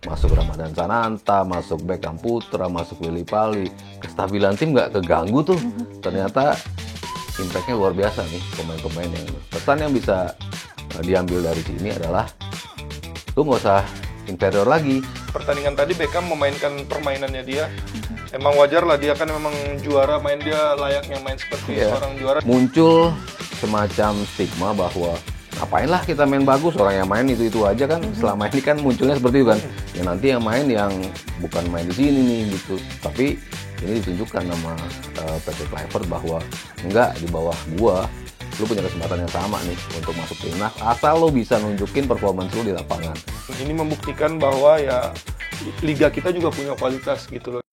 masuk Ramadan Sananta, masuk Beckham Putra, masuk Willy Pali, kestabilan tim nggak keganggu tuh. Ternyata impact-nya luar biasa nih pemain-pemain yang pesan yang bisa diambil dari sini adalah lu nggak usah inferior lagi. Pertandingan tadi Beckham memainkan permainannya dia. Emang wajar lah, dia kan memang juara, main dia layaknya main seperti seorang juara. Muncul semacam stigma bahwa ngapain lah kita main bagus, orang yang main itu aja kan. Selama ini kan munculnya seperti itu kan. Ya nanti yang main yang bukan main di sini nih gitu. Tapi ini ditunjukkan sama Patrick Kluivert bahwa enggak, di bawah gua lu punya kesempatan yang sama nih untuk masuk timnas asal lu bisa nunjukin performance lu di lapangan. Ini membuktikan bahwa ya liga kita juga punya kualitas gitu loh.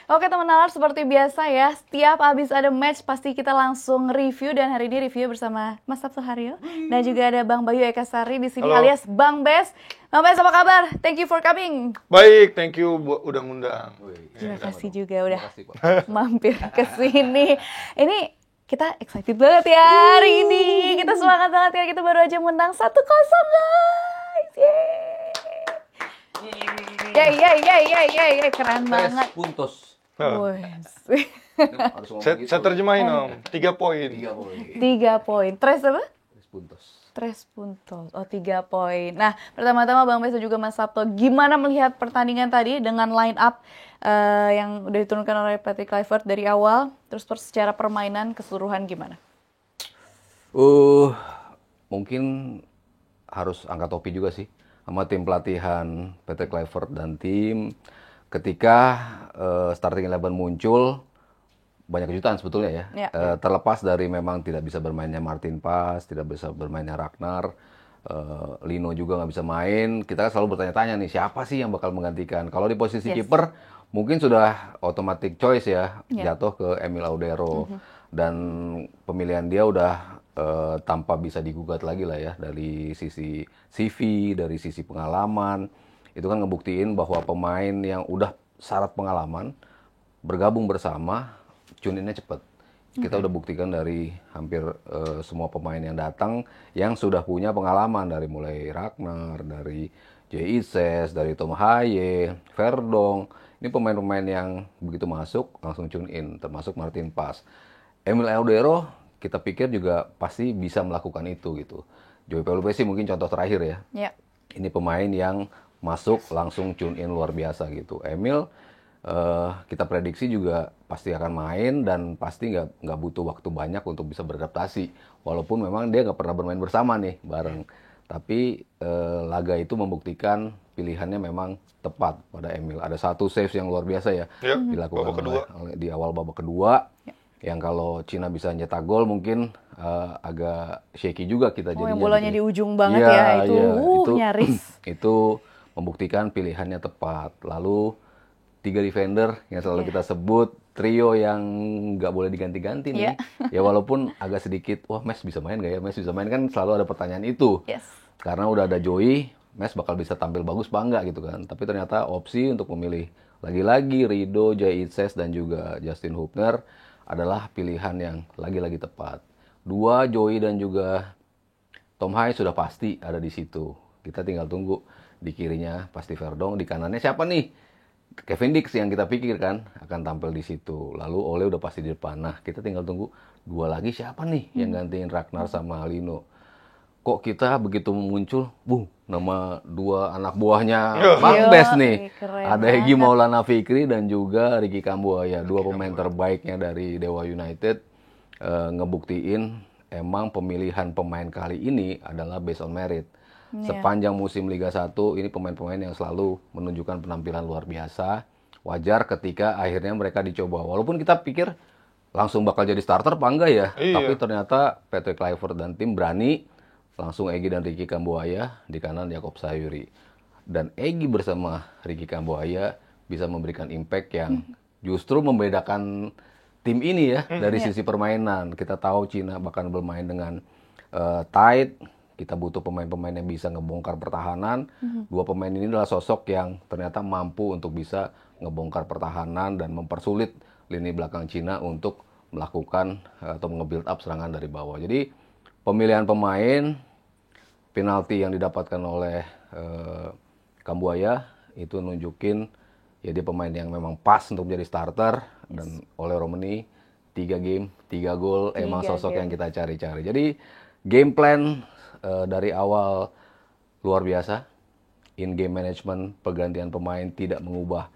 Oke teman nalar, seperti biasa ya, setiap habis ada match pasti kita langsung review, dan hari ini review bersama Mas Sabtu Haryo dan juga ada Bang Bayu Ekasari di sini. Halo. Alias Bang Bes. Bang Bes, apa kabar? Thank you for coming. Baik, thank you udah ngundang. Terima kasih juga udah mampir ke sini. Ini kita excited banget ya hari ini. Kita semangat banget ya, kita baru aja menang 1-0 guys. Yeay, keren banget. Puntos. Saya terjemahin om, 3 poin. 3 poin. Tres apa? 3 puntos. 3 puntos. Oh, 3 poin. Nah, pertama-tama Bang Bes dan juga Mas Sabto, gimana melihat pertandingan tadi dengan line up yang udah diturunkan oleh Patrick Kluivert dari awal, terus secara permainan keseluruhan gimana? Mungkin harus angkat topi juga sih sama tim pelatihan Patrick Kluivert dan tim. Ketika starting 11 muncul, banyak kejutan sebetulnya ya. Terlepas dari memang tidak bisa bermainnya Martin Paes, tidak bisa bermainnya Ragnar, Lino juga nggak bisa main. Kita kan selalu bertanya-tanya nih, siapa sih yang bakal menggantikan? Kalau di posisi kiper, mungkin sudah automatic choice ya, jatuh ke Emil Audero. Dan pemilihan dia udah tanpa bisa digugat lagi lah ya, dari sisi CV, dari sisi pengalaman. Itu kan ngebuktiin bahwa pemain yang udah syarat pengalaman bergabung bersama, tune in-nya cepet. Kita udah buktikan dari hampir semua pemain yang datang yang sudah punya pengalaman, dari mulai Ragnar, dari Jay Ises, dari Tom Haye, Verdong. Ini pemain-pemain yang begitu masuk langsung tune in, termasuk Martin Paes. Emil Audero kita pikir juga pasti bisa melakukan itu gitu. Joey Pelupesi mungkin contoh terakhir ya. Ini pemain yang masuk langsung tune in luar biasa gitu. Emil kita prediksi juga pasti akan main dan pasti nggak butuh waktu banyak untuk bisa beradaptasi. Walaupun memang dia nggak pernah bermain bersama nih bareng. Tapi laga itu membuktikan pilihannya memang tepat pada Emil. Ada satu save yang luar biasa ya dilakukan di awal babak kedua. Yang kalau Cina bisa nyetak gol mungkin agak shaky juga kita jadinya. Yang bolanya di ujung banget ya, itu nyaris. Itu membuktikan pilihannya tepat. Lalu 3 defender yang selalu kita sebut, trio yang nggak boleh diganti-ganti nih. Ya walaupun agak sedikit, wah Mes bisa main nggak ya? Mes bisa main kan selalu ada pertanyaan itu. Karena udah ada Joey, Mes bakal bisa tampil bagus apa enggak gitu kan. Tapi ternyata opsi untuk memilih lagi-lagi Rido, Jay Itzes, dan juga Justin Hubner adalah pilihan yang lagi-lagi tepat. 2, Joey dan juga Tom Haye sudah pasti ada di situ. Kita tinggal tunggu. Di kirinya pasti Verdong, di kanannya siapa nih? Kevin Dix yang kita pikirkan akan tampil di situ. Lalu Ole udah pasti di depan. Nah, kita tinggal tunggu 2 lagi siapa nih yang gantiin Ragnar sama Lino. Kok kita begitu muncul, nama 2 anak buahnya Bang Bes nih. Ada Egy Maulana Fikri dan juga Ricky Kambuaya, 2 pemain terbaiknya dari Dewa United. Ngebuktiin emang pemilihan pemain kali ini adalah based on merit. Sepanjang musim Liga 1 ini pemain-pemain yang selalu menunjukkan penampilan luar biasa. Wajar ketika akhirnya mereka dicoba. Walaupun kita pikir langsung bakal jadi starter apa enggak ya. Tapi ternyata Patrick Kluivert dan tim berani. Langsung Egy dan Ricky Kambuaya, di kanan Jakob Sayuri. Dan Egy bersama Ricky Kambuaya bisa memberikan impact yang justru membedakan tim ini ya dari sisi permainan. Kita tahu Cina bakal bermain dengan tight, Kita butuh pemain-pemain yang bisa ngebongkar pertahanan. Dua pemain ini adalah sosok yang ternyata mampu untuk bisa ngebongkar pertahanan dan mempersulit lini belakang Cina untuk melakukan atau nge-build up serangan dari bawah. Jadi pemilihan pemain, penalti yang didapatkan oleh Kambuaya itu nunjukin ya dia pemain yang memang pas untuk menjadi starter. Dan oleh Romani 3 game 3 gol emang sosok yang kita cari-cari. Jadi game plan dari awal luar biasa. In game management, pergantian pemain tidak mengubah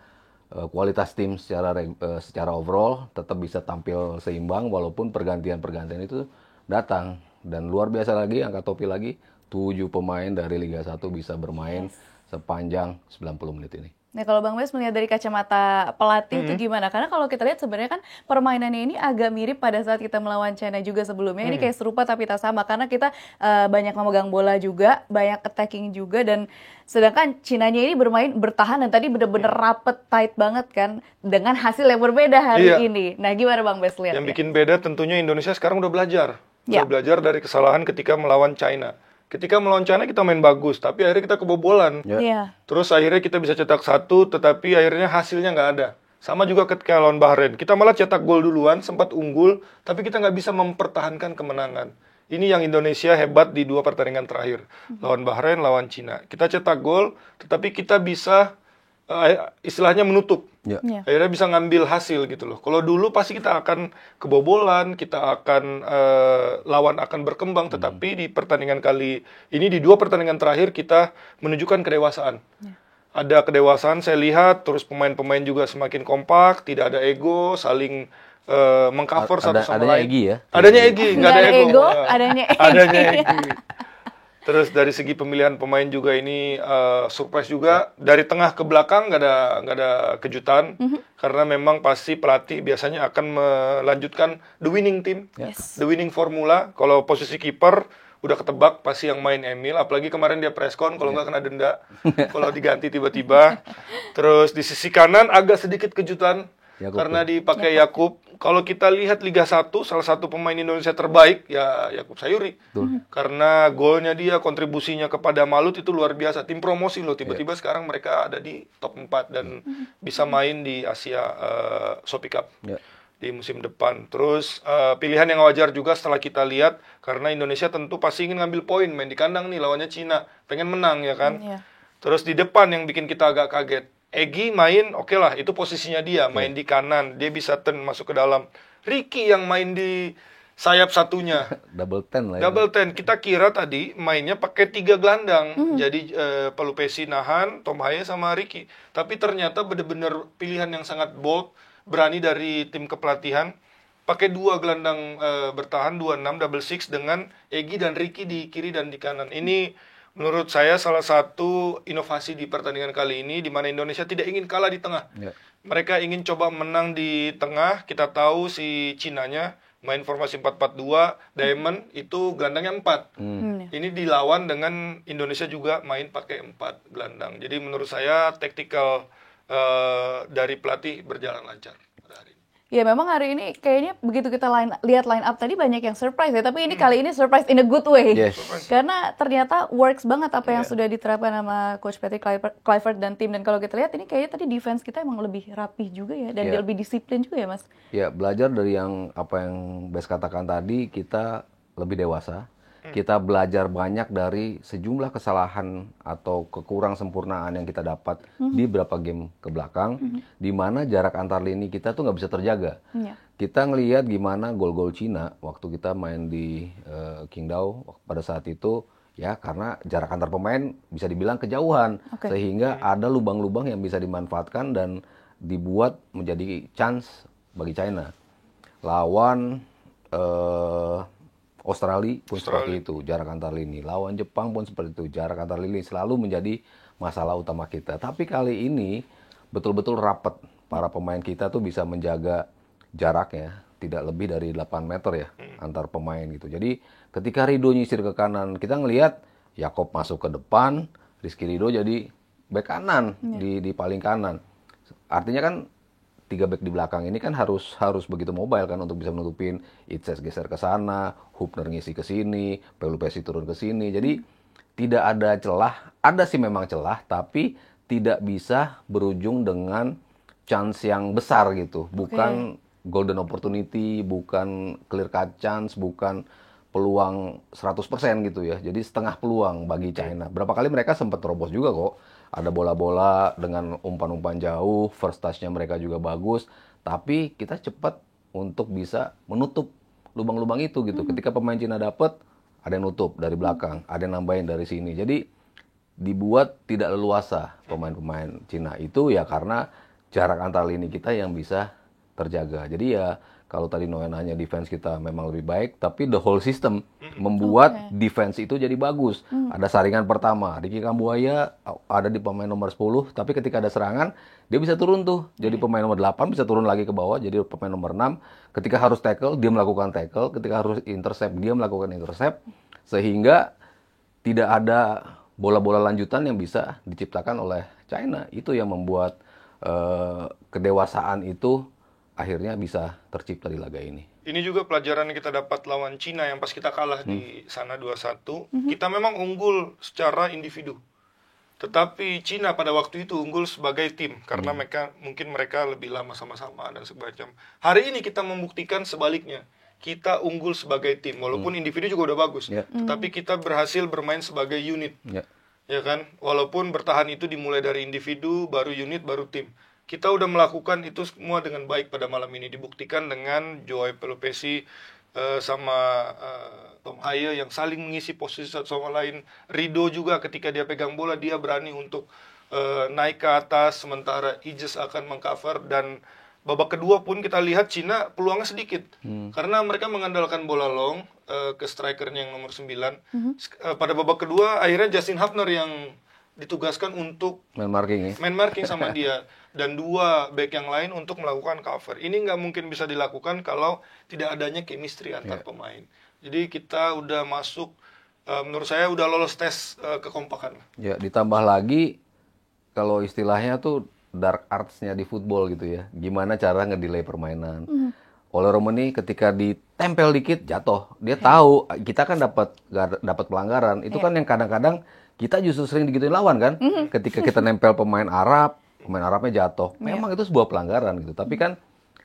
kualitas tim secara overall, tetap bisa tampil seimbang walaupun pergantian-pergantian itu datang. Dan luar biasa lagi, angkat topi lagi, 7 pemain dari Liga 1 bisa bermain sepanjang 90 menit ini. Nah, kalau Bang Bes melihat dari kacamata pelatih itu gimana? Karena kalau kita lihat sebenarnya kan permainannya ini agak mirip pada saat kita melawan China juga sebelumnya. Ini kayak serupa tapi tak sama karena kita banyak memegang bola juga, banyak attacking juga, dan sedangkan Cinanya ini bertahan dan tadi bener-bener rapet, tight banget kan, dengan hasil yang berbeda hari ini. Nah, gimana Bang Bes lihat? Yang bikin beda tentunya Indonesia sekarang udah belajar. Udah belajar dari kesalahan ketika melawan China. Ketika melawan China kita main bagus, tapi akhirnya kita kebobolan. Terus akhirnya kita bisa cetak 1, tetapi akhirnya hasilnya nggak ada. Sama juga ketika lawan Bahrain. Kita malah cetak gol duluan, sempat unggul, tapi kita nggak bisa mempertahankan kemenangan. Ini yang Indonesia hebat di 2 pertandingan terakhir. Lawan Bahrain, lawan China. Kita cetak gol, tetapi kita bisa istilahnya menutup. Akhirnya bisa ngambil hasil gitu loh. Kalau dulu pasti kita akan kebobolan, kita akan lawan akan berkembang, tetapi di pertandingan kali ini, di 2 pertandingan terakhir kita menunjukkan kedewasaan. Ada kedewasaan saya lihat, terus pemain-pemain juga semakin kompak, tidak ada ego, saling mengcover satu sama lain. Adanya Egy ya? Adanya Egy, nggak ada ego. Adanya Egy. Adanya Egy. Terus dari segi pemilihan pemain juga ini surprise juga. Dari tengah ke belakang nggak ada kejutan, karena memang pasti pelatih biasanya akan melanjutkan the winning team, the winning formula. Kalau posisi kiper udah ketebak pasti yang main Emil, apalagi kemarin dia preskon kalau nggak kena denda kalau diganti tiba-tiba. Terus di sisi kanan agak sedikit kejutan. Karena dipakai Yakub. Kalau kita lihat Liga 1, salah satu pemain Indonesia terbaik ya Yakub Sayuri. Karena golnya dia, kontribusinya kepada Malut itu luar biasa. Tim promosi loh, tiba-tiba sekarang mereka ada di top 4 dan bisa main di Asia Shopee Cup di musim depan. Terus pilihan yang wajar juga setelah kita lihat, karena Indonesia tentu pasti ingin ngambil poin, main di kandang nih lawannya Cina, pengen menang ya kan. Terus di depan yang bikin kita agak kaget, Egy main, oke lah, itu posisinya dia, main di kanan, dia bisa turn masuk ke dalam. Ricky yang main di sayap satunya. Double 10 lah. Double 10. Kita kira tadi mainnya pakai 3 gelandang. Jadi Pelupesi nahan, Tom Haye sama Ricky. Tapi ternyata benar-benar pilihan yang sangat bold, berani dari tim kepelatihan. Pakai 2 gelandang bertahan, 2-6, double 6 dengan Egy dan Ricky di kiri dan di kanan. Ini menurut saya salah satu inovasi di pertandingan kali ini, di mana Indonesia tidak ingin kalah di tengah. Mereka ingin coba menang di tengah. Kita tahu si Cinanya main formasi 4-4-2, Diamond itu gelandangnya 4. Ini dilawan dengan Indonesia juga main pakai 4 gelandang. Jadi menurut saya taktikal dari pelatih berjalan lancar pada hari ini. Ya memang hari ini kayaknya begitu kita lihat line up tadi banyak yang surprise ya, tapi ini kali ini surprise in a good way. Karena ternyata works banget apa yang sudah diterapkan sama Coach Patrick Kluivert dan tim. Dan kalau kita lihat ini kayaknya tadi defense kita emang lebih rapih juga ya, dan lebih disiplin juga ya Mas. Ya, belajar dari apa yang Bes katakan tadi, kita lebih dewasa. Kita belajar banyak dari sejumlah kesalahan atau kekurang sempurnaan yang kita dapat di beberapa game ke belakang, di mana jarak antar lini kita tuh nggak bisa terjaga. Kita ngelihat gimana gol-gol Cina waktu kita main di Qingdao pada saat itu, ya karena jarak antar pemain bisa dibilang kejauhan, sehingga ada lubang-lubang yang bisa dimanfaatkan dan dibuat menjadi chance bagi China. Lawan Australia pun seperti itu, jarak antar lini. Lawan Jepang pun seperti itu, jarak antar lini selalu menjadi masalah utama kita. Tapi kali ini betul-betul rapat. Para pemain kita tuh bisa menjaga jaraknya, tidak lebih dari 8 meter ya antar pemain gitu. Jadi ketika Ridho nyisir ke kanan, kita ngelihat Yakob masuk ke depan, Rizky Ridho jadi bek kanan di paling kanan. Artinya kan tiga back di belakang ini kan harus begitu mobile kan untuk bisa menutupin Itses geser ke sana, Hubner ngisi ke sini, Pelupesi turun ke sini. Jadi tidak ada celah, ada sih memang celah, tapi tidak bisa berujung dengan chance yang besar gitu. Bukan golden opportunity, bukan clear cut chance, bukan peluang 100% gitu ya. Jadi setengah peluang bagi China. Berapa kali mereka sempat terobos juga kok. Ada bola-bola dengan umpan-umpan jauh, first touch-nya mereka juga bagus, tapi kita cepat untuk bisa menutup lubang-lubang itu gitu. Ketika pemain Cina dapat, ada yang nutup dari belakang, ada yang nambahin dari sini. Jadi dibuat tidak leluasa pemain-pemain Cina itu ya karena jarak antar lini kita yang bisa terjaga. Jadi ya kalau tadi Noe nanya defense kita memang lebih baik, tapi the whole system membuat defense itu jadi bagus. Ada saringan pertama, Ricky Kambuaya ada di pemain nomor 10, tapi ketika ada serangan, dia bisa turun tuh. Jadi pemain nomor 8 bisa turun lagi ke bawah, jadi pemain nomor 6. Ketika harus tackle, dia melakukan tackle. Ketika harus intercept, dia melakukan intercept. Sehingga tidak ada bola-bola lanjutan yang bisa diciptakan oleh China. Itu yang membuat kedewasaan itu akhirnya bisa tercipta di laga ini. Ini juga pelajaran yang kita dapat lawan Cina yang pas kita kalah di sana 2-1. Kita memang unggul secara individu. Tetapi Cina pada waktu itu unggul sebagai tim karena mungkin mereka lebih lama sama-sama dan semacam. Hari ini kita membuktikan sebaliknya. Kita unggul sebagai tim walaupun individu juga udah bagus. Tetapi kita berhasil bermain sebagai unit. Ya kan? Walaupun bertahan itu dimulai dari individu, baru unit, baru tim. Kita udah melakukan itu semua dengan baik pada malam ini. Dibuktikan dengan Joao Pelupesi sama Tom Haye yang saling mengisi posisi satu sama lain. Rido juga ketika dia pegang bola, dia berani untuk naik ke atas, sementara Ijes akan mengcover. Dan babak kedua pun kita lihat Cina peluangnya sedikit. Karena mereka mengandalkan bola long ke strikernya yang nomor 9. Pada babak kedua, akhirnya Justin Hubner yang ditugaskan untuk main marking sama dia dan dua back yang lain untuk melakukan cover. Ini nggak mungkin bisa dilakukan kalau tidak adanya chemistry antar pemain. Jadi kita udah masuk, menurut saya udah lolos tes kekompakan. Ya, ditambah lagi kalau istilahnya tuh dark arts-nya di football gitu ya. Gimana cara ngedelay permainan. Oleh Romani ketika ditempel dikit jatuh. Dia tahu kita kan dapat pelanggaran. Itu kan yang kadang-kadang kita justru sering digituin lawan kan. Ketika kita nempel pemain Arabnya jatuh. Memang itu sebuah pelanggaran gitu. Tapi kan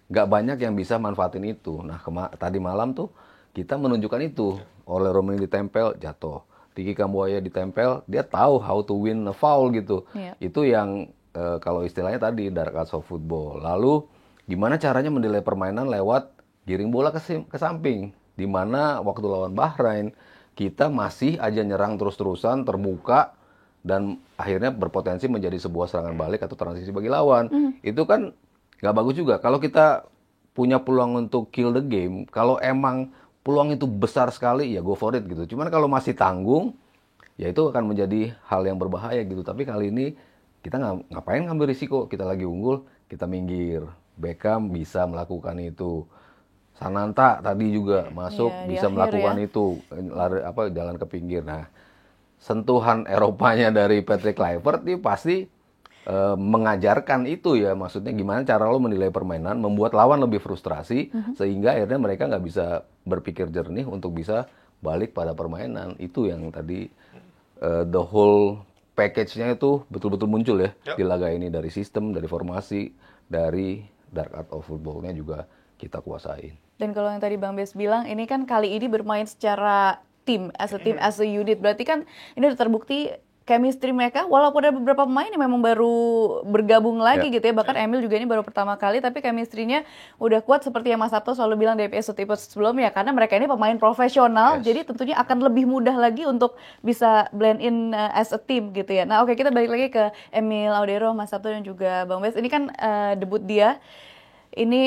nggak banyak yang bisa manfaatin itu. Nah tadi malam tuh kita menunjukkan itu. Oleh Romani ditempel jatuh. Ricky Kambuaya ditempel, dia tahu how to win a foul gitu. Itu yang kalau istilahnya tadi dark arts of football. Lalu gimana caranya mendelay permainan lewat giring bola ke samping. Dimana waktu lawan Bahrain kita masih aja nyerang terus-terusan, terbuka, dan akhirnya berpotensi menjadi sebuah serangan balik atau transisi bagi lawan. Itu kan nggak bagus juga. Kalau kita punya peluang untuk kill the game, kalau emang peluang itu besar sekali, ya go for it gitu. Cuman kalau masih tanggung, ya itu akan menjadi hal yang berbahaya gitu. Tapi kali ini kita ngapain ngambil risiko? Kita lagi unggul, kita minggir. Beckham bisa melakukan itu. Sananta tadi juga masuk bisa melakukan itu, jalan ke pinggir. Nah, sentuhan Eropanya dari Patrick Kluivert ini pasti mengajarkan itu ya, maksudnya gimana cara lo menilai permainan, membuat lawan lebih frustrasi sehingga akhirnya mereka nggak bisa berpikir jernih untuk bisa balik pada permainan. Itu yang tadi the whole package-nya itu betul-betul muncul ya di laga ini, dari sistem, dari formasi, dari dark art of football-nya juga kita kuasain. Dan kalau yang tadi Bang Bes bilang, ini kan kali ini bermain secara tim, as a unit. Berarti kan ini udah terbukti chemistry mereka, walaupun ada beberapa pemain yang memang baru bergabung lagi gitu ya. Bahkan Emil juga ini baru pertama kali, tapi chemistry-nya udah kuat seperti yang Mas Sabto selalu bilang di episode sebelumnya. Karena mereka ini pemain profesional, jadi tentunya akan lebih mudah lagi untuk bisa blend in as a team gitu ya. Nah oke, kita balik lagi ke Emil Audero, Mas Sabto dan juga Bang Bes. Ini kan debut dia. Ini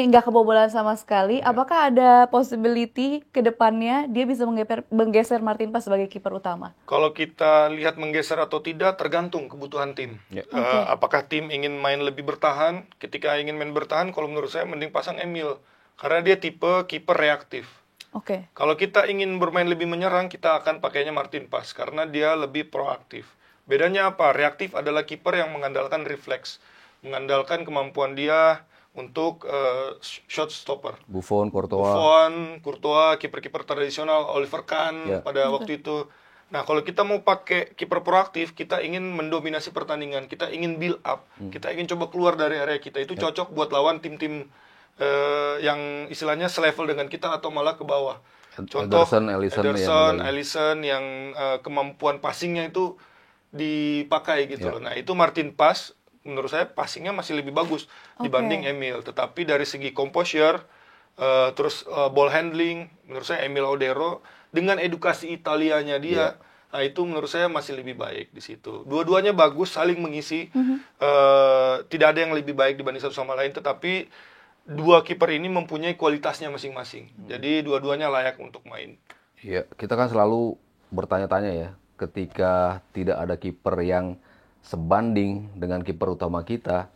nggak kebobolan sama sekali. Apakah ada possibility ke depannya dia bisa menggeser Martin Paes sebagai kiper utama? Kalau kita lihat menggeser atau tidak tergantung kebutuhan tim. Apakah tim ingin main lebih bertahan? Ketika ingin main bertahan, kalau menurut saya mending pasang Emil. Karena dia tipe kiper reaktif. Kalau kita ingin bermain lebih menyerang, kita akan pakainya Martin Paes. Karena dia lebih proaktif. Bedanya apa? Reaktif adalah kiper yang mengandalkan refleks. Mengandalkan kemampuan dia untuk shot stopper. Buffon, Courtois. Buffon, Courtois, kiper-kiper tradisional, Oliver Kahn Ya. pada waktu itu. Nah, kalau kita mau pakai kiper proaktif, kita ingin mendominasi pertandingan, kita ingin build up, kita ingin coba keluar dari area kita. Itu cocok buat lawan tim-tim yang istilahnya selevel dengan kita atau malah ke bawah. Contoh Ederson, Alisson yang kemampuan passingnya itu dipakai gitu loh. Nah, itu Martin Paes menurut saya passingnya masih lebih bagus dibanding Emil. Tetapi dari segi composure, terus ball handling, menurut saya Emil Odero dengan edukasi Italianya dia, nah itu menurut saya masih lebih baik di situ. Dua-duanya bagus, saling mengisi. Tidak ada yang lebih baik dibanding satu sama lain. Tetapi dua kiper ini mempunyai kualitasnya masing-masing. Jadi dua-duanya layak untuk main. Iya, kita kan selalu bertanya-tanya ya, ketika tidak ada kiper yang sebanding dengan kiper utama kita,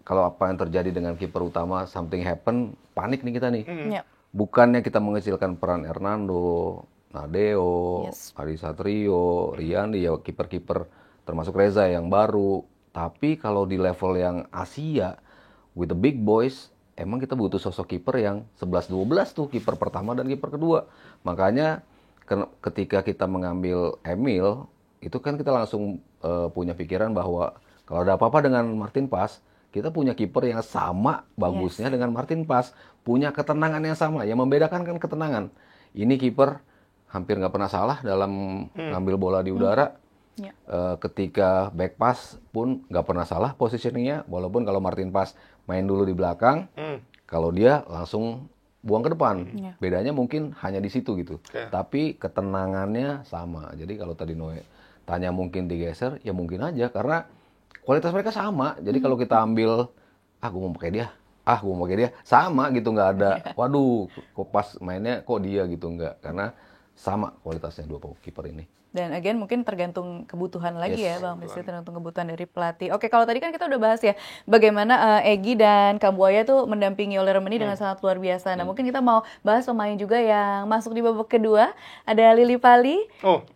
kalau apa yang terjadi dengan kiper utama, something happen, panik nih kita nih. Ya. Bukannya kita mengecilkan peran Hernando, Nadeo, Yes. Adi Satrio, Riyandi, ya kiper-kiper termasuk Reza yang baru. Tapi kalau di level yang Asia, with the big boys, emang kita butuh sosok kiper yang 11-12 tuh, kiper pertama dan kiper kedua. Makanya ketika kita mengambil Emil, itu kan kita langsung punya pikiran bahwa kalau ada apa-apa dengan Martin Paes, kita punya kiper yang sama bagusnya dengan Martin Paes, punya ketenangan yang sama. Yang membedakan kan ketenangan. Ini kiper hampir nggak pernah salah dalam ngambil bola di udara. Ya. Ketika back pass pun nggak pernah salah positioningnya, walaupun kalau Martin Paes main dulu di belakang, kalau dia langsung buang ke depan. Bedanya mungkin hanya di situ gitu. Tapi ketenangannya sama. Jadi kalau tadi Noe tanya mungkin digeser, ya mungkin aja karena kualitas mereka sama. Jadi kalau kita ambil, gue mau pakai dia, gue mau pakai dia, sama gitu, nggak ada. Waduh, kok pas mainnya kok dia gitu, nggak, karena sama kualitasnya dua kiper ini. Dan again mungkin tergantung kebutuhan lagi ya Bang Messi, tergantung kebutuhan dari pelatih. Oke, kalau tadi kan kita udah bahas ya bagaimana Egy dan Kambuaya tuh mendampingi oleh Romani dengan sangat luar biasa. Nah, mungkin kita mau bahas pemain juga yang masuk di babak kedua. Ada Lily Pali.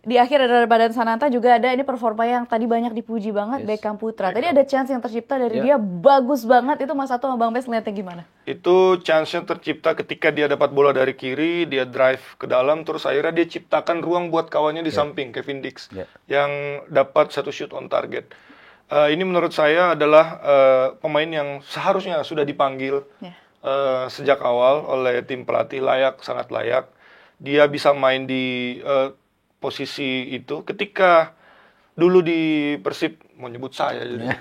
Di akhir ada Badan Sananta, juga ada ini performa yang tadi banyak dipuji banget, Beckham Putra. Tadi ada chance yang tercipta dari dia, bagus banget. Itu Mas Sato sama Bang Mes ngeliatnya gimana? Itu chance-nya tercipta ketika dia dapat bola dari kiri, dia drive ke dalam, terus akhirnya dia ciptakan ruang buat kawannya di samping, Kevin Dix, yang dapat satu shoot on target. Ini menurut saya adalah pemain yang seharusnya sudah dipanggil sejak awal oleh tim pelatih, sangat layak. Dia bisa main di posisi itu ketika dulu di Persib, mau nyebut saya jadi.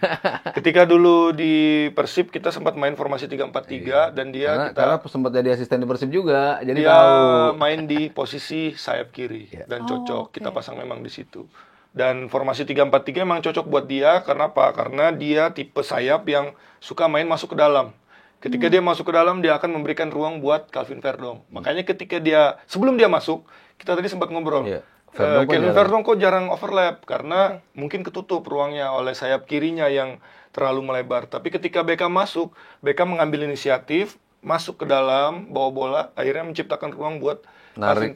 Ketika dulu di Persib kita sempat main formasi 3-4-3 dan dia karena sempat jadi asisten di Persib juga, jadi dia tahu main di posisi sayap kiri dan cocok. Kita pasang memang di situ. Dan formasi 3-4-3 memang cocok buat dia. Karena apa? Karena dia tipe sayap yang suka main masuk ke dalam. Ketika dia masuk ke dalam, dia akan memberikan ruang buat Calvin Verdong. Makanya ketika sebelum dia masuk, kita tadi sempat ngobrol. Calvin Verdong kok jarang overlap, karena mungkin ketutup ruangnya oleh sayap kirinya yang terlalu melebar. Tapi ketika Beckham masuk, Beckham mengambil inisiatif, masuk ke dalam, bawa bola, akhirnya menciptakan ruang buat narik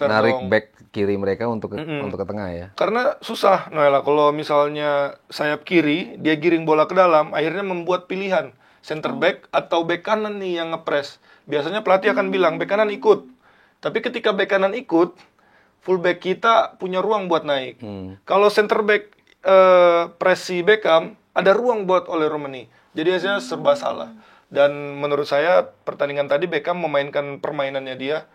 back kiri mereka untuk ke tengah ya. Karena susah, Noella, kalau misalnya sayap kiri, dia giring bola ke dalam, akhirnya membuat pilihan center back atau back kanan nih yang ngepres. Biasanya pelatih akan bilang back kanan ikut. Tapi ketika back kanan ikut, fullback kita punya ruang buat naik. Kalau center back press si Beckham, ada ruang buat oleh Romani. Jadi hasilnya serba salah. Dan menurut saya pertandingan tadi Beckham memainkan permainannya dia.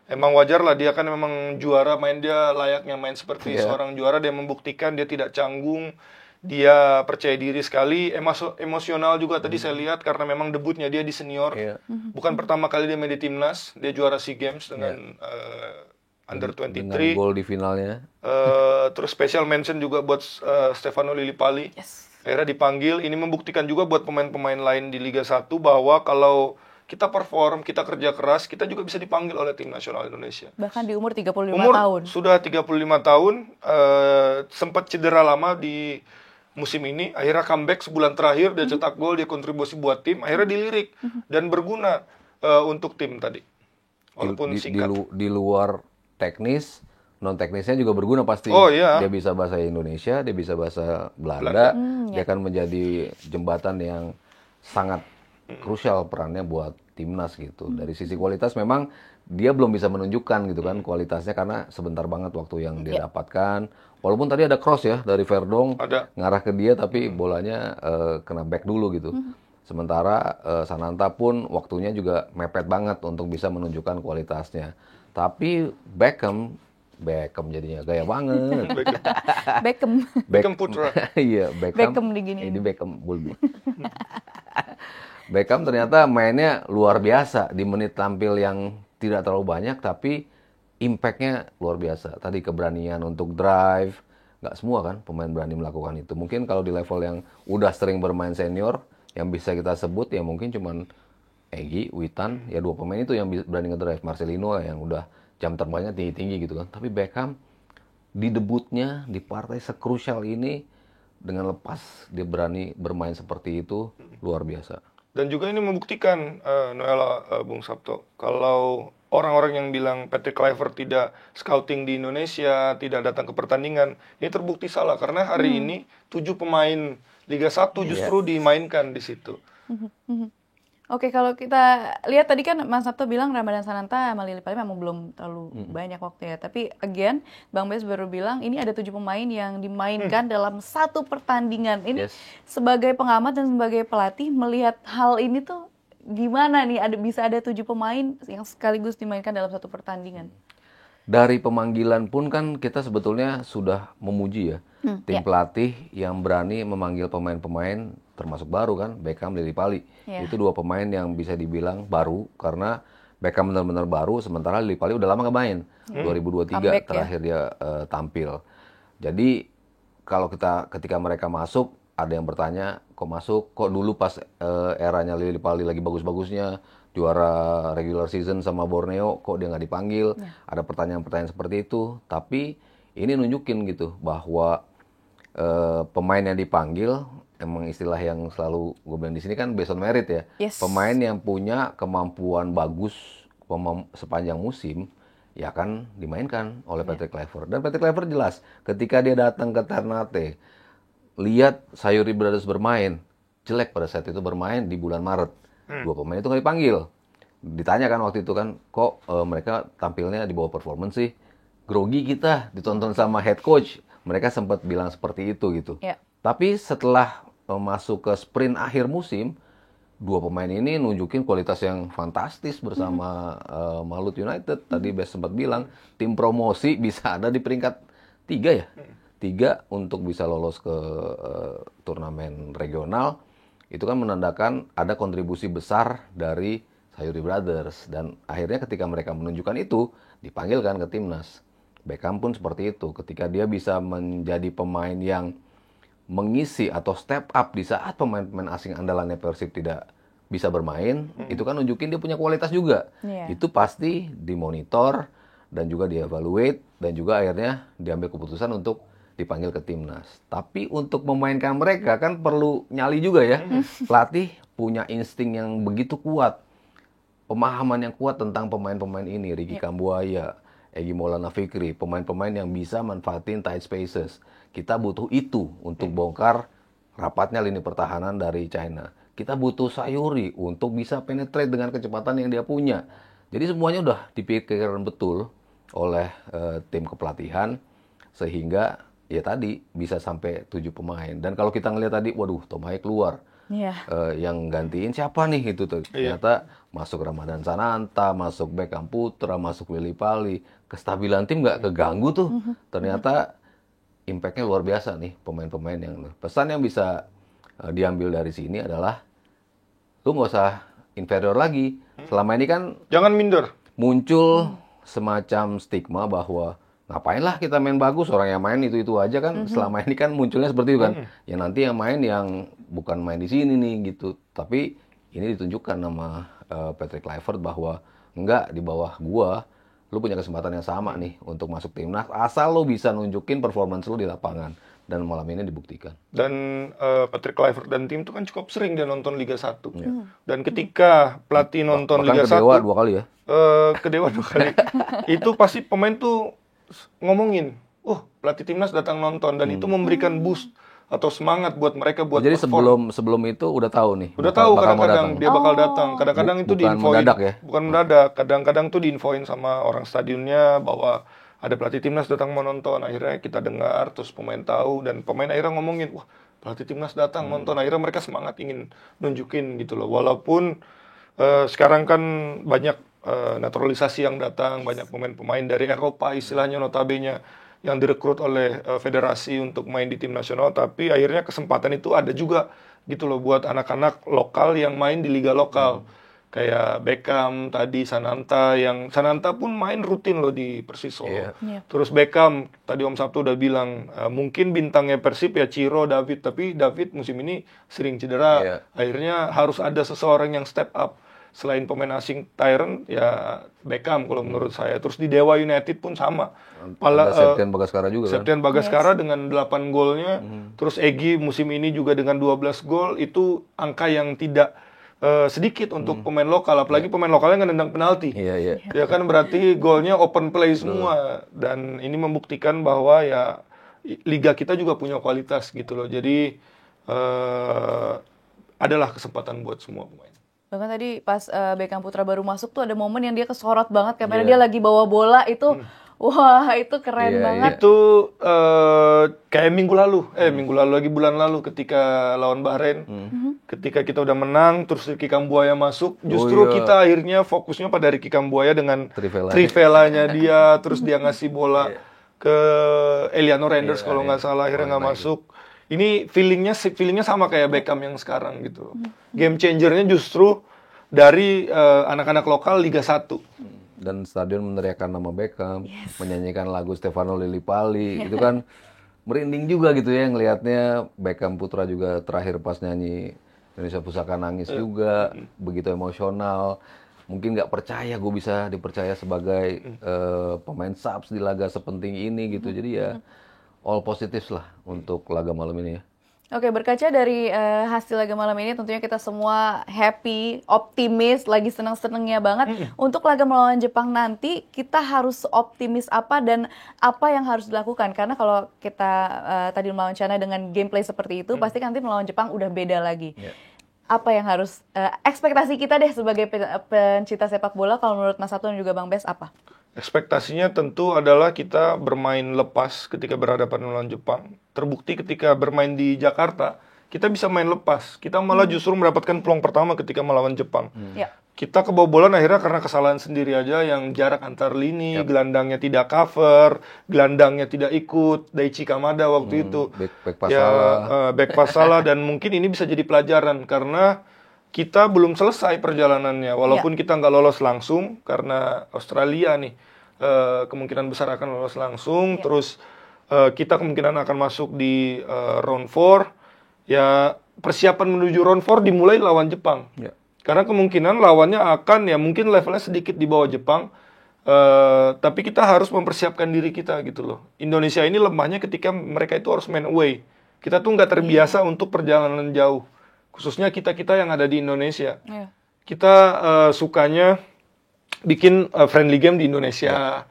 Emang wajar lah, dia kan memang juara, dia layaknya main seperti seorang juara. Dia membuktikan dia tidak canggung, dia percaya diri sekali, emosional juga tadi saya lihat karena memang debutnya dia di senior. Bukan pertama kali dia main di timnas, dia juara SEA Games dengan Under 23. Dengan gol di finalnya. Terus special mention juga buat Stefano Lillipali. Akhirnya dipanggil. Ini membuktikan juga buat pemain-pemain lain di Liga 1 bahwa kalau kita perform, kita kerja keras, kita juga bisa dipanggil oleh tim nasional Indonesia. Bahkan di umur 35 tahun. Sudah 35 tahun, sempat cedera lama di musim ini, akhirnya comeback sebulan terakhir, dia cetak gol, dia kontribusi buat tim, akhirnya dilirik dan berguna untuk tim tadi. Walaupun singkat. Di luar teknis, non teknisnya juga berguna pasti. Dia bisa bahasa Indonesia, dia bisa bahasa Belanda. Dia akan menjadi jembatan yang sangat krusial perannya buat timnas gitu. Dari sisi kualitas memang dia belum bisa menunjukkan gitu kan kualitasnya karena sebentar banget waktu yang dia dapatkan. Walaupun tadi ada cross ya dari Verdong Ada. ngarah ke dia tapi bolanya kena back dulu gitu. Sementara Sananta pun waktunya juga mepet banget untuk bisa menunjukkan kualitasnya. Tapi Beckham jadinya gaya banget. Beckham. Beckham Putra. Iya, Beckham diginiin. Ini Beckham Bulby. Beckham ternyata mainnya luar biasa di menit tampil yang tidak terlalu banyak tapi impact-nya luar biasa. Tadi keberanian untuk drive, nggak semua kan pemain berani melakukan itu. Mungkin kalau di level yang udah sering bermain senior, yang bisa kita sebut ya mungkin cuman Egy, Witan, ya 2 pemain itu yang berani ngedrive. Marcelino yang udah jam terbangnya tinggi-tinggi gitu kan. Tapi Beckham di debutnya di partai sekrusial ini dengan lepas dia berani bermain seperti itu luar biasa. Dan juga ini membuktikan Noella, Bung Sabto, kalau orang-orang yang bilang Patrick Kluivert tidak scouting di Indonesia, tidak datang ke pertandingan, ini terbukti salah karena hari ini 7 pemain Liga 1 justru dimainkan di situ. Oke, kalau kita lihat tadi kan Mas Sabto bilang Ramadan Sananta sama Lily Pali memang belum terlalu banyak waktu ya. Tapi again, Bang Bes baru bilang ini ada 7 pemain yang dimainkan dalam satu pertandingan. Ini sebagai pengamat dan sebagai pelatih melihat hal ini tuh gimana nih bisa ada 7 pemain yang sekaligus dimainkan dalam satu pertandingan. Dari pemanggilan pun kan kita sebetulnya sudah memuji ya tim pelatih yang berani memanggil pemain-pemain termasuk baru kan Beckham, Lily Pali. Itu 2 pemain yang bisa dibilang baru karena Beckham benar-benar baru sementara Lily Pali udah lama nggak main. 2023 Comeback, terakhir dia tampil. Jadi kalau ketika mereka masuk ada yang bertanya kok masuk kok dulu pas eranya Lily Pali lagi bagus-bagusnya juara regular season sama Borneo kok dia nggak dipanggil. Ada pertanyaan-pertanyaan seperti itu tapi ini nunjukin gitu bahwa pemain yang dipanggil emang istilah yang selalu gue bilang di sini kan based on merit ya. Pemain yang punya kemampuan bagus sepanjang musim ya kan dimainkan oleh Patrick Kluivert. Dan Patrick Kluivert jelas ketika dia datang ke Ternate lihat Sayuri Brothers bermain jelek pada saat itu bermain di bulan Maret. 2 pemain itu nggak dipanggil. Ditanya kan waktu itu kan kok mereka tampilnya di bawah performance sih. Grogi kita ditonton sama head coach. Mereka sempat bilang seperti itu gitu. Tapi setelah masuk ke sprint akhir musim, 2 pemain ini nunjukin kualitas yang fantastis bersama Malut United. Tadi Bes sempat bilang tim promosi bisa ada di peringkat 3 ya. 3 untuk bisa lolos ke turnamen regional. Itu kan menandakan ada kontribusi besar dari Sayuri Brothers. Dan akhirnya ketika mereka menunjukkan itu, dipanggil kan ke timnas. Beckham pun seperti itu. Ketika dia bisa menjadi pemain yang mengisi atau step up di saat pemain-pemain asing andalannya Persib tidak bisa bermain, itu kan nunjukin dia punya kualitas juga. Itu pasti dimonitor dan juga dievaluate dan juga akhirnya diambil keputusan untuk dipanggil ke timnas. Tapi untuk memainkan mereka kan perlu nyali juga ya. Pelatih punya insting yang begitu kuat. Pemahaman yang kuat tentang pemain-pemain ini. Ricky Kambuaya, Egy Maulana Fikri, pemain-pemain yang bisa manfaatin tight spaces. Kita butuh itu untuk bongkar rapatnya lini pertahanan dari China. Kita butuh Sayuri untuk bisa penetrate dengan kecepatan yang dia punya. Jadi semuanya udah dipikirkan betul oleh tim kepelatihan sehingga ya tadi bisa sampai 7 pemain. Dan kalau kita ngelihat tadi, waduh, Tom Haye keluar. Yang gantiin siapa nih itu tuh? Ternyata masuk Ramadan Sananta, masuk Beckham Putra, masuk Lily Pali. Kestabilan tim nggak keganggu tuh. Ternyata impact-nya luar biasa nih pemain-pemain yang pesan yang bisa diambil dari sini adalah lu nggak usah inferior lagi. Selama ini kan jangan minder. Muncul semacam stigma bahwa ngapain lah kita main bagus, orang yang main itu aja kan. Selama ini kan munculnya seperti itu kan. Ya nanti yang main yang bukan main di sini nih gitu. Tapi ini ditunjukkan nama Patrick Kluivert bahwa enggak, di bawah gua lu punya kesempatan yang sama nih untuk masuk timnas asal lu bisa nunjukin performance lu di lapangan. Dan malam ini dibuktikan. Dan Patrick Kluivert dan tim itu kan cukup sering dia nonton Liga 1. Dan ketika pelatih nonton Liga 1 ke Dewa 2 kali ya. Ke Dewa 2 kali. Itu pasti pemain tuh ngomongin, pelatih timnas datang nonton dan itu memberikan boost atau semangat buat mereka buat Jadi perform. sebelum itu udah tahu nih. Udah bakal tahu mau kadang-kadang datang. dia bakal datang. Kadang-kadang itu Bukan diinfoin. mendadak ya? Bukan mendadak. Kadang-kadang tuh diinfoin sama orang stadionnya bahwa ada pelatih timnas datang mau nonton. Akhirnya kita dengar, terus pemain tahu dan pemain akhirnya ngomongin, wah pelatih timnas datang nonton. Akhirnya mereka semangat ingin nunjukin gitu loh. Walaupun sekarang kan banyak naturalisasi yang datang, banyak pemain-pemain dari Eropa istilahnya notabene yang direkrut oleh federasi untuk main di tim nasional, tapi akhirnya kesempatan itu ada juga gitu loh buat anak-anak lokal yang main di liga lokal. Kayak Beckham tadi, Sananta pun main rutin loh di Persis Solo. Iya. Iya. Terus Beckham tadi Om Sabtu udah bilang mungkin bintangnya Persib ya Ciro, David, tapi David musim ini sering cedera. Iya. Akhirnya harus ada seseorang yang step up. Selain pemain asing Tyron ya Beckham kalau menurut saya. Terus di Dewa United pun sama. Ada Septian Bagaskara juga kan. Septian Bagaskara dengan 8 golnya. Terus Egy musim ini juga dengan 12 gol. Itu angka yang tidak sedikit untuk pemain lokal. Apalagi pemain lokalnya nggak nendang penalti. Iya, iya. Ya kan berarti golnya open play semua. Dan ini membuktikan bahwa ya liga kita juga punya kualitas gitu loh. Jadi adalah kesempatan buat semua pemain. Bahkan tadi pas Beckham Putra baru masuk tuh ada momen yang dia kesorot banget karena Iya. dia lagi bawa bola itu. Wah, itu keren Iya, banget. Itu kayak minggu lalu lagi bulan lalu ketika lawan Bahrain, ketika kita udah menang, terus Ricky Kambuaya masuk, justru iya. kita akhirnya fokusnya pada Ricky Kambuaya dengan Trivela. trivelanya dia, terus dia ngasih bola ke Eliano Renders kalau nggak salah, akhirnya nggak masuk. Ini feelingnya sama kayak Beckham yang sekarang gitu. Game changernya justru dari anak-anak lokal Liga 1. Dan stadion meneriakkan nama Beckham, menyanyikan lagu Stefano Lillipali, itu kan merinding juga gitu ya ngelihatnya. Beckham Putra juga terakhir pas nyanyi Indonesia Pusaka nangis juga, begitu emosional. Mungkin nggak percaya gue bisa dipercaya sebagai pemain subs di laga sepenting ini gitu. Jadi ya all positifs lah untuk laga malam ini ya. Oke, berkaca dari hasil laga malam ini tentunya kita semua happy, optimis, lagi seneng-senengnya banget. Untuk laga melawan Jepang nanti kita harus optimis apa dan apa yang harus dilakukan. Karena kalau kita tadi melawan China dengan gameplay seperti itu, pasti nanti melawan Jepang udah beda lagi. Apa yang harus, ekspektasi kita deh sebagai pencinta sepak bola, kalau menurut Mas Sabtu dan juga Bang Bes apa? Ekspektasinya tentu adalah kita bermain lepas ketika berhadapan melawan Jepang. Terbukti ketika bermain di Jakarta, kita bisa main lepas. Kita malah justru mendapatkan peluang pertama ketika melawan Jepang. Ya. Kita kebobolan akhirnya karena kesalahan sendiri aja yang jarak antar lini, gelandangnya tidak cover, gelandangnya tidak ikut, Daichi Kamada waktu itu. Back pass salah. Back pass salah, dan mungkin ini bisa jadi pelajaran karena kita belum selesai perjalanannya. Walaupun kita nggak lolos langsung karena Australia nih kemungkinan besar akan lolos langsung. Terus kita kemungkinan akan masuk di round 4. Ya persiapan menuju round 4 dimulai lawan Jepang. Ya. Karena kemungkinan lawannya akan ya mungkin levelnya sedikit di bawah Jepang. Tapi kita harus mempersiapkan diri kita gitu loh. Indonesia ini lemahnya ketika mereka itu harus main away. Kita tuh nggak terbiasa untuk perjalanan jauh. Khususnya kita-kita yang ada di Indonesia. Iya. Kita sukanya bikin friendly game di Indonesia.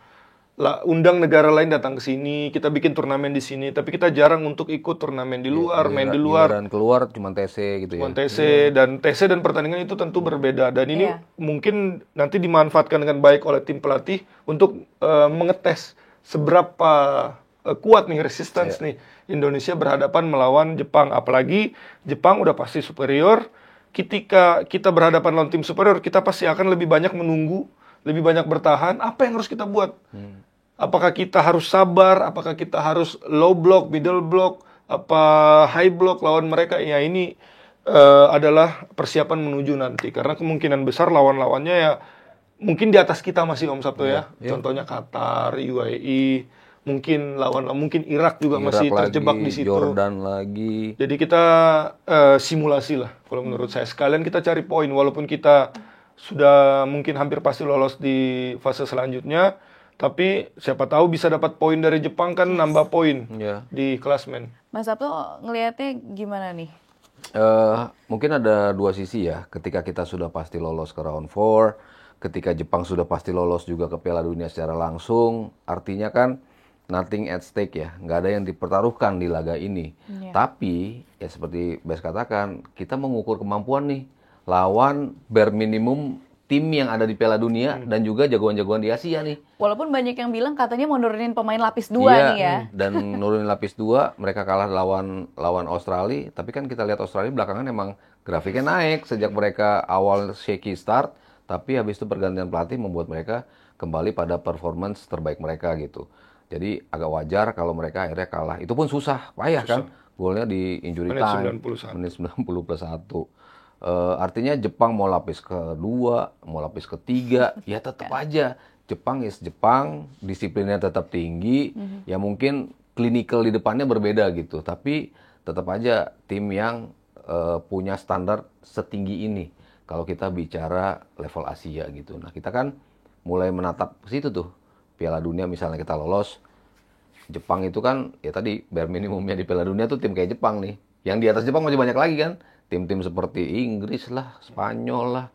Undang negara lain datang ke sini, kita bikin turnamen di sini, tapi kita jarang untuk ikut turnamen di luar, main di luar. Dan keluar cuma TC gitu ya. TC dan pertandingan itu tentu berbeda, dan ini mungkin nanti dimanfaatkan dengan baik oleh tim pelatih untuk mengetes seberapa kuat nih resistance nih Indonesia berhadapan melawan Jepang. Apalagi Jepang udah pasti superior. Ketika kita berhadapan lawan tim superior, kita pasti akan lebih banyak menunggu, lebih banyak bertahan. Apa yang harus kita buat? Apakah kita harus sabar? Apakah kita harus low block, middle block, apa high block lawan mereka? Ya ini adalah persiapan menuju nanti. Karena kemungkinan besar lawan-lawannya ya mungkin di atas kita masih Om Sabto ya. Contohnya Qatar, UAE, mungkin mungkin Irak juga masih terjebak di situ. Jordan lagi. Jadi kita simulasi lah kalau menurut saya. Sekalian kita cari poin walaupun kita sudah mungkin hampir pasti lolos di fase selanjutnya, tapi siapa tahu bisa dapat poin dari Jepang kan nambah poin di klasmen. Mas Sabtu ngelihatnya gimana nih? Mungkin ada dua sisi ya. Ketika kita sudah pasti lolos ke round 4, ketika Jepang sudah pasti lolos juga ke Piala Dunia secara langsung, artinya kan nothing at stake ya, nggak ada yang dipertaruhkan di laga ini. Iya. Tapi ya seperti Bes katakan, kita mengukur kemampuan nih lawan bare minimum tim yang ada di Piala Dunia dan juga jagoan-jagoan di Asia nih. Walaupun banyak yang bilang katanya mau nurunin pemain lapis 2 Iya, nih ya. dan nurunin lapis 2, mereka kalah lawan Australia, tapi kan kita lihat Australia belakangan emang grafiknya naik sejak mereka awal shaky start, tapi habis itu pergantian pelatih membuat mereka kembali pada performance terbaik mereka gitu. Jadi agak wajar kalau mereka akhirnya kalah. Itu pun susah, payah kan. Golnya di injury Menit time, 91. menit 90 plus 1. Artinya Jepang mau lapis kedua, mau lapis ketiga, ya tetap aja Jepang is Jepang, disiplinnya tetap tinggi, ya mungkin clinical di depannya berbeda gitu, tapi tetap aja tim yang punya standar setinggi ini. Kalau kita bicara level Asia gitu, nah kita kan mulai menatap ke situ tuh. Piala Dunia misalnya kita lolos, Jepang itu kan ya tadi bare minimumnya di Piala Dunia tuh tim kayak Jepang nih. Yang di atas Jepang masih banyak lagi kan. Tim-tim seperti Inggris lah, Spanyol lah,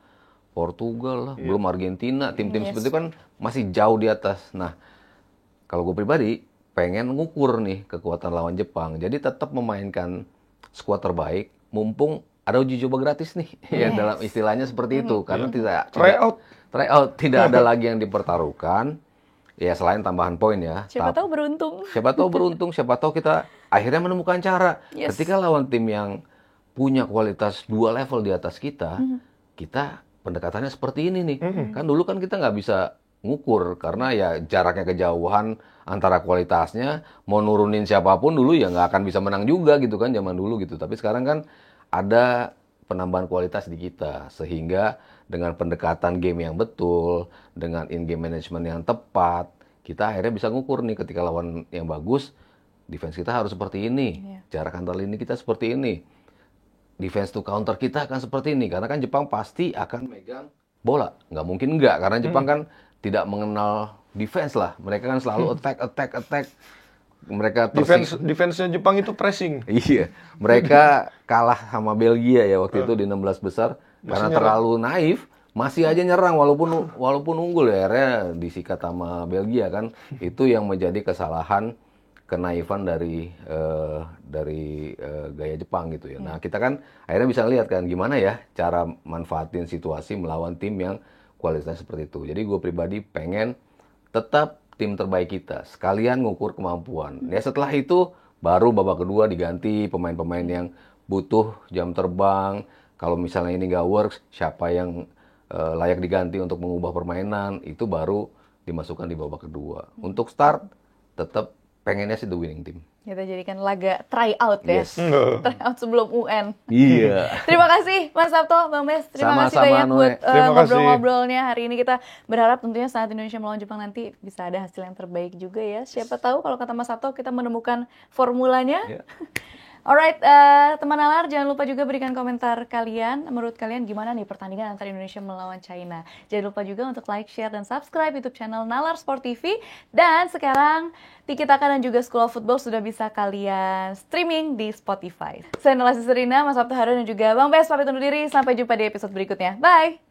Portugal lah, belum Argentina. Tim-tim seperti itu kan masih jauh di atas. Nah, kalau gue pribadi pengen ngukur nih kekuatan lawan Jepang. Jadi tetap memainkan skuad terbaik, mumpung ada uji coba gratis nih. Ya dalam istilahnya seperti itu. Karena try out tidak ada lagi yang dipertaruhkan. Ya selain tambahan poin ya. Siapa tahu beruntung. Siapa tahu beruntung, siapa tahu kita akhirnya menemukan cara. Ketika lawan tim yang punya kualitas 2 level di atas kita, kita pendekatannya seperti ini nih. Kan dulu kan kita nggak bisa ngukur karena ya jaraknya kejauhan antara kualitasnya, mau nurunin siapapun dulu ya nggak akan bisa menang juga gitu kan zaman dulu gitu. Tapi sekarang kan ada penambahan kualitas di kita sehingga dengan pendekatan game yang betul, dengan in-game management yang tepat, kita akhirnya bisa ngukur nih ketika lawan yang bagus, defense kita harus seperti ini, jarak antar lini kita seperti ini. Defense to counter kita akan seperti ini, karena kan Jepang pasti akan megang bola. Nggak mungkin nggak, karena Jepang kan tidak mengenal defense lah. Mereka kan selalu attack. Mereka Defense-nya Jepang itu pressing. Iya, mereka kalah sama Belgia ya waktu itu di 16 besar. Karena terlalu naif, masih aja nyerang walaupun unggul ya. Akhirnya disikat sama Belgia kan. Itu yang menjadi kesalahan kenaifan dari gaya Jepang gitu ya. Nah kita kan akhirnya bisa lihat kan gimana ya cara manfaatin situasi melawan tim yang kualitasnya seperti itu. Jadi gue pribadi pengen tetap tim terbaik kita, sekalian ngukur kemampuan. Ya setelah itu baru babak kedua diganti pemain-pemain yang butuh jam terbang. Kalau misalnya ini nggak works, siapa yang layak diganti untuk mengubah permainan, itu baru dimasukkan di babak kedua. Untuk start tetap pengennya sih the winning team. Kita jadikan laga try out ya. Yes. Try out sebelum UN. Iya. Terima kasih Mas Sabto, Bang Bes. Terima kasih Sama-sama, banyak Noe. buat Terima kasih. ngobrol-ngobrolnya hari ini. Kita berharap tentunya saat Indonesia melawan Jepang nanti bisa ada hasil yang terbaik juga ya. Siapa tahu kalau kata Mas Sabto kita menemukan formulanya. Yeah. Alright, teman Nalar, jangan lupa juga berikan komentar kalian. Menurut kalian gimana nih pertandingan antara Indonesia melawan China? Jangan lupa juga untuk like, share, dan subscribe YouTube channel Nalar Sport TV. Dan sekarang Tiki Taka dan juga School of Football sudah bisa kalian streaming di Spotify. Saya Nela Siserina, Mas Sabto Harun, dan juga Bang Bes pamit undur diri. Sampai jumpa di episode berikutnya. Bye!